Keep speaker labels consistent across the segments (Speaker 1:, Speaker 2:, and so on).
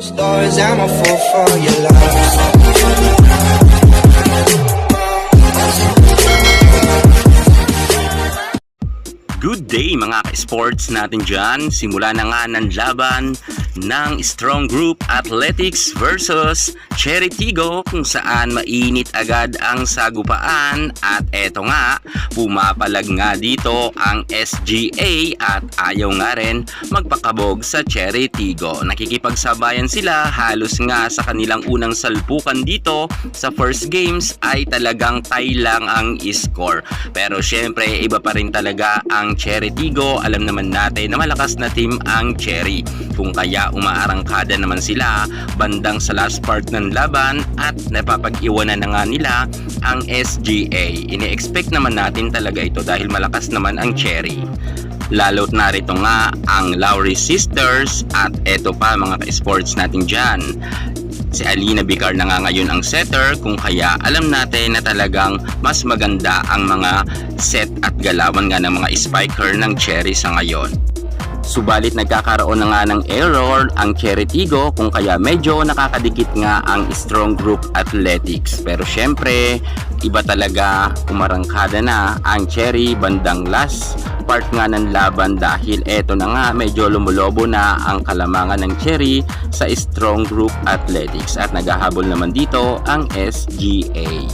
Speaker 1: Stars, I'm a fool for your love.
Speaker 2: Good day mga ka-sports natin dyan. Simula na nga ng laban ng Strong Group Athletics versus Cherry Tigo, kung saan mainit agad ang sagupaan. At eto nga, pumapalag nga dito ang SGA at ayaw nga rin magpakabog sa Cherry Tigo. Nakikipagsabayan sila, halos nga sa kanilang unang salpukan dito sa first games ay talagang tie lang ang score. Pero syempre iba pa rin talaga ang Cherry Tigo. Alam naman natin na malakas na team ang Cherry, kung kaya umaarangkada naman sila bandang sa last part ng laban at napapag-iwanan na nga nila ang SGA. Ini-expect naman natin talaga ito dahil malakas naman ang Cherry. Lalo't narito nga ang Lowry Sisters at eto pa mga ka-sports natin dyan. Si Alina Vicar na nga ngayon ang setter, kung kaya alam natin na talagang mas maganda ang mga set at galawan nga ng mga spiker ng Cherry sa ngayon. Subalit nagkakaroon na nga ng error ang Cherry Tigo, kung kaya medyo nakakadikit nga ang Strong Group Athletics. Pero syempre, iba talaga, umarangkada na ang Cherry bandang last part nga ng laban dahil eto na nga medyo lumulobo na ang kalamangan ng Cherry sa Strong Group Athletics at naghahabol naman dito ang SGA.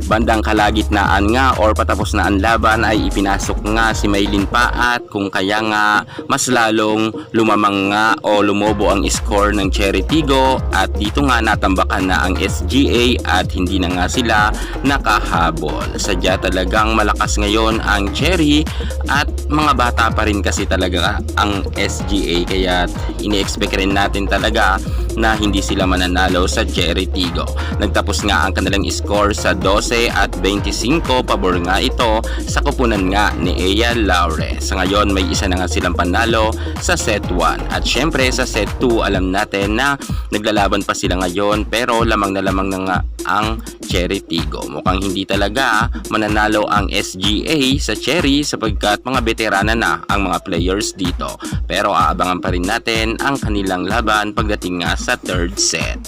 Speaker 2: Bandang kalagitnaan nga or patapos na ang laban ay ipinasok nga si Maylin Paat, kung kaya nga mas lalong lumamang nga o lumobo ang score ng Cherry Tigo at dito nga natambakan na ang SGA at hindi na nga sila nakahabol. Sadya talagang malakas ngayon ang Cherry at mga bata pa rin kasi talaga ang SGA, kaya ini-expect rin natin talaga na hindi sila mananalo sa Cherry Tigo. Nagtapos nga ang kanilang score sa 12 at 25, pabor nga ito sa kupunan nga ni Ea Laure. Sa ngayon may isa na nga silang panalo sa set 1 at syempre sa set 2 alam natin na naglalaban pa sila ngayon, pero lamang na lamang na nga ang Cherry Tigo. Mukhang hindi talaga mananalo ang SGA sa Cherry sapagkat mga veterana na ang mga players dito, pero aabangan pa rin natin ang kanilang laban pagdating nga sa third set.